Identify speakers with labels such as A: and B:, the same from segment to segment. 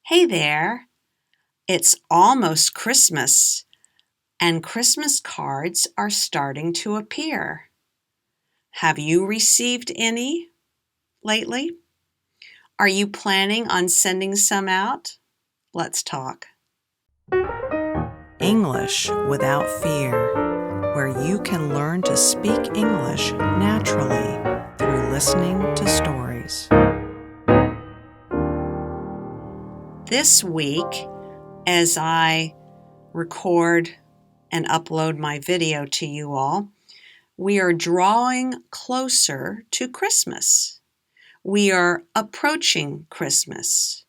A: Hey there, it's almost Christmas, and Christmas cards are starting to appear. Have you received any lately? Are you planning on sending some out? Let's talk.
B: English Without Fear, where you can learn to speak English naturally through listening to stories.
A: This week, as I record and upload my video to you all, we are drawing closer to Christmas. We are approaching Christmas.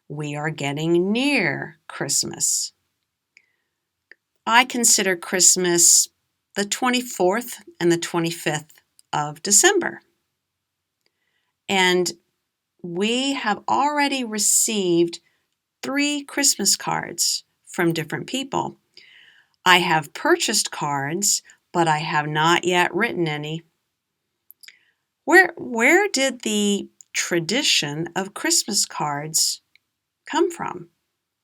A: We are getting near Christmas. I consider Christmas the 24th and the 25th of December. And we have already received 3 Christmas cards from different people. I have purchased cards, but I have not yet written any. Where did the tradition of Christmas cards come from?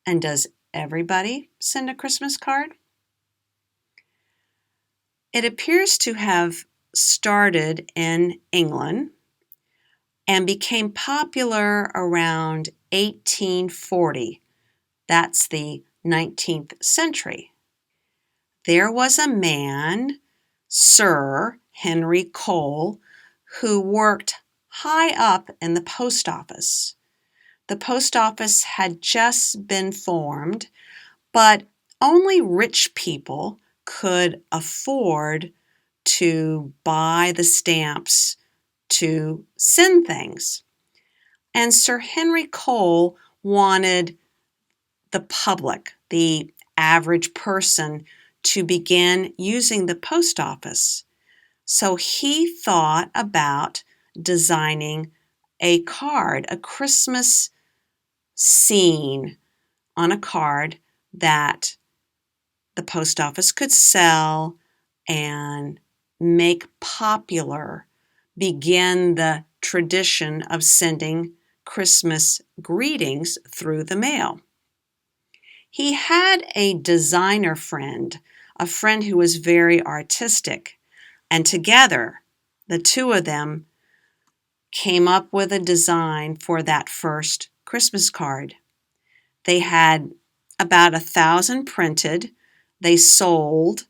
A: And does everybody send a Christmas card? It appears to have started in England and became popular around 1840. That's the 19th century. There was a man, Sir Henry Cole, who worked high up in the post office. The post office had just been formed, but only rich people could afford to buy the stamps to send things. And Sir Henry Cole wanted the public, the average person, to begin using the post office. So he thought about designing a card, a Christmas scene on a card that the post office could sell and make popular, begin the tradition of sending Christmas greetings through the mail. He had a designer friend, a friend who was very artistic, and together, the two of them came up with a design for that first Christmas card. They had about 1,000 printed. They sold,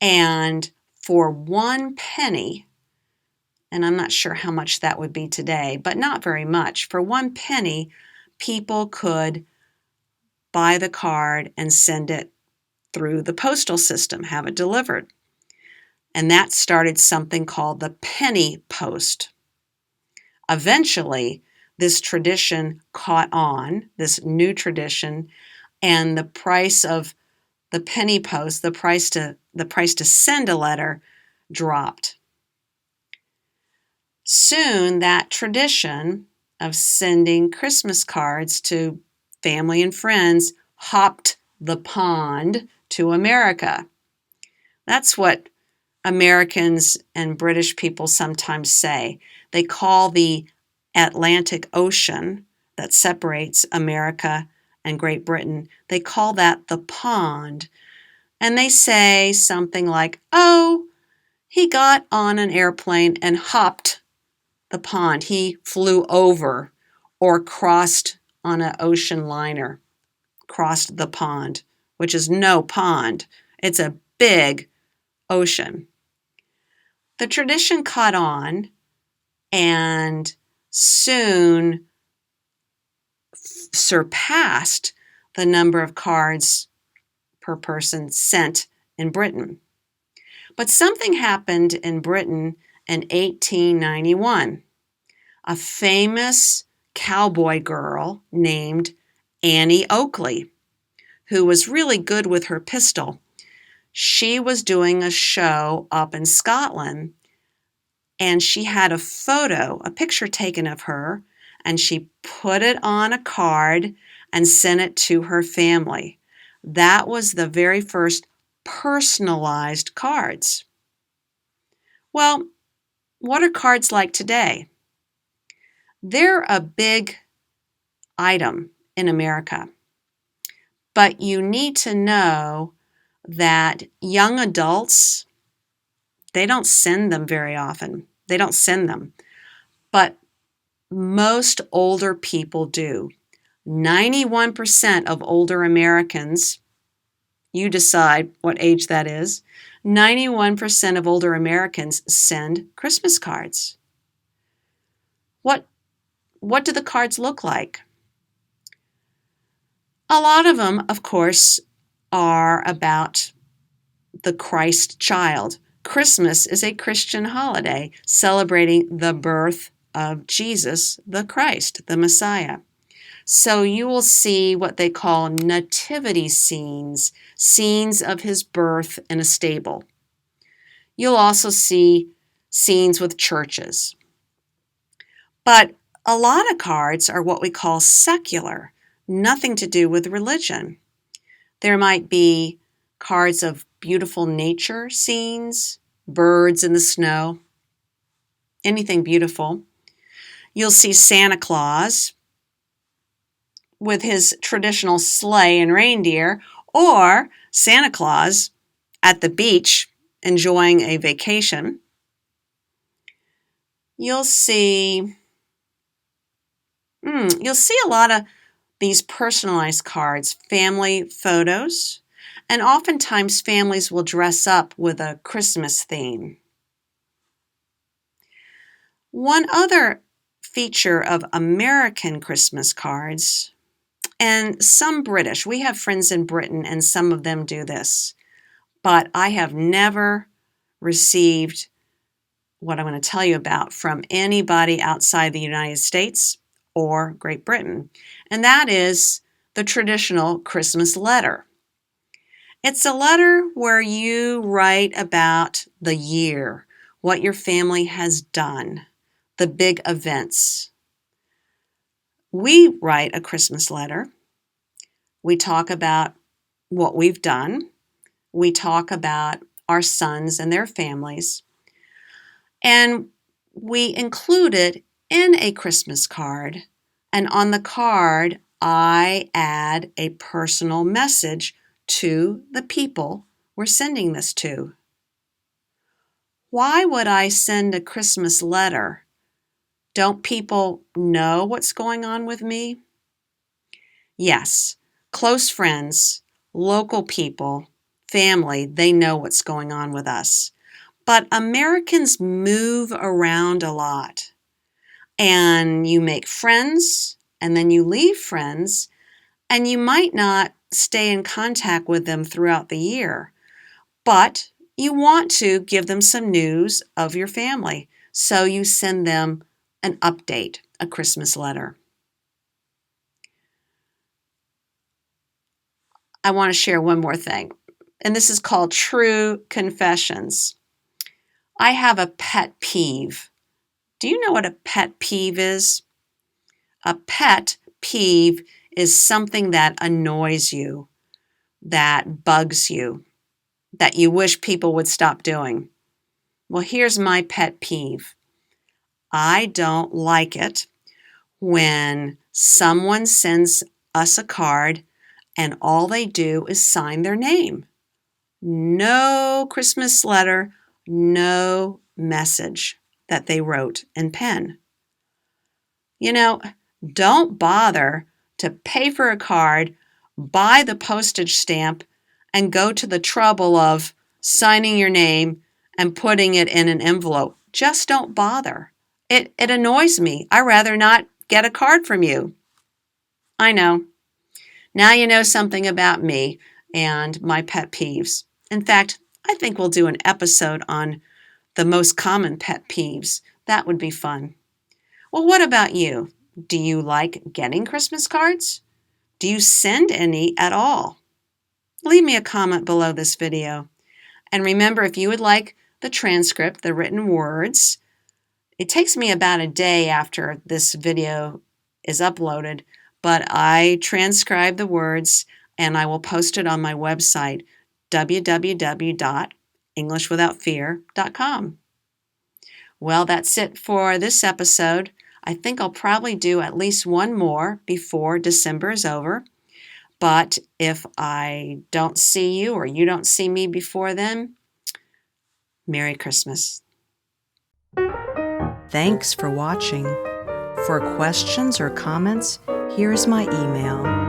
A: and for 1 penny, and I'm not sure how much that would be today, but not very much. For 1 penny, people could buy the card and send it through the postal system, have it delivered. And that started something called the penny post. Eventually, this tradition caught on, this new tradition, and the price of the penny post, the price to send a letter, dropped. Soon that tradition of sending Christmas cards to family and friends hopped the pond to America. That's what Americans and British people sometimes say. They call the Atlantic Ocean that separates America and Great Britain, they call that the pond. And they say something like, oh, he got on an airplane and hopped the pond. He flew over or crossed on an ocean liner, crossed the pond, which is no pond. It's a big ocean. The tradition caught on and soon surpassed the number of cards per person sent in Britain. But something happened in Britain in 1891. A famous cowboy girl named Annie Oakley, who was really good with her pistol. She was doing a show up in Scotland, and she had a picture taken of her, and she put it on a card and sent it to her family. That was the very first personalized cards. Well, what are cards like today? They're a big item in America. But you need to know that young adults, they don't send them very often. They don't send them. But most older people do. 91% of older Americans, you decide what age that is, 91% of older Americans send Christmas cards. What do the cards look like? A lot of them, of course, are about the Christ child. Christmas is a Christian holiday celebrating the birth of Jesus, the Christ, the Messiah. So you will see what they call nativity scenes, scenes of his birth in a stable. You'll also see scenes with churches. But a lot of cards are what we call secular, nothing to do with religion. There might be cards of beautiful nature scenes, birds in the snow, anything beautiful. You'll see Santa Claus with his traditional sleigh and reindeer, or Santa Claus at the beach enjoying a vacation. You'll see a lot of these personalized cards, family photos, and oftentimes families will dress up with a Christmas theme. One other feature of American Christmas cards, and some British, we have friends in Britain and some of them do this, but I have never received what I'm going to tell you about from anybody outside the United States or Great Britain, and that is the traditional Christmas letter. It's a letter where you write about the year, what your family has done, the big events. We write a Christmas letter. We talk about what we've done. We talk about our sons and their families. And we include it in a Christmas card. And on the card, I add a personal message to the people we're sending this to. Why would I send a Christmas letter? Don't people know what's going on with me? Yes, close friends, local people, family, they know what's going on with us. But Americans move around a lot. And you make friends, and then you leave friends, and you might not stay in contact with them throughout the year. But you want to give them some news of your family, so you send them an update, a Christmas letter. I want to share one more thing, and this is called True Confessions. I have a pet peeve. Do you know what a pet peeve is? A pet peeve is something that annoys you, that bugs you, that you wish people would stop doing. Well, here's my pet peeve. I don't like it when someone sends us a card and all they do is sign their name. No Christmas letter, no message that they wrote in pen. You know, don't bother to pay for a card, buy the postage stamp, and go to the trouble of signing your name and putting it in an envelope. Just don't bother. It annoys me. I'd rather not get a card from you. I know. Now you know something about me and my pet peeves. In fact, I think we'll do an episode on the most common pet peeves. That would be fun. Well, what about you? Do you like getting Christmas cards? Do you send any at all? Leave me a comment below this video. And remember, if you would like the transcript, the written words, it takes me about a day after this video is uploaded, but I transcribe the words and I will post it on my website, www.englishwithoutfear.com. Well, that's it for this episode. I think I'll probably do at least one more before December is over. But if I don't see you or you don't see me before then, Merry Christmas.
B: Thanks for watching. For questions or comments, here's my email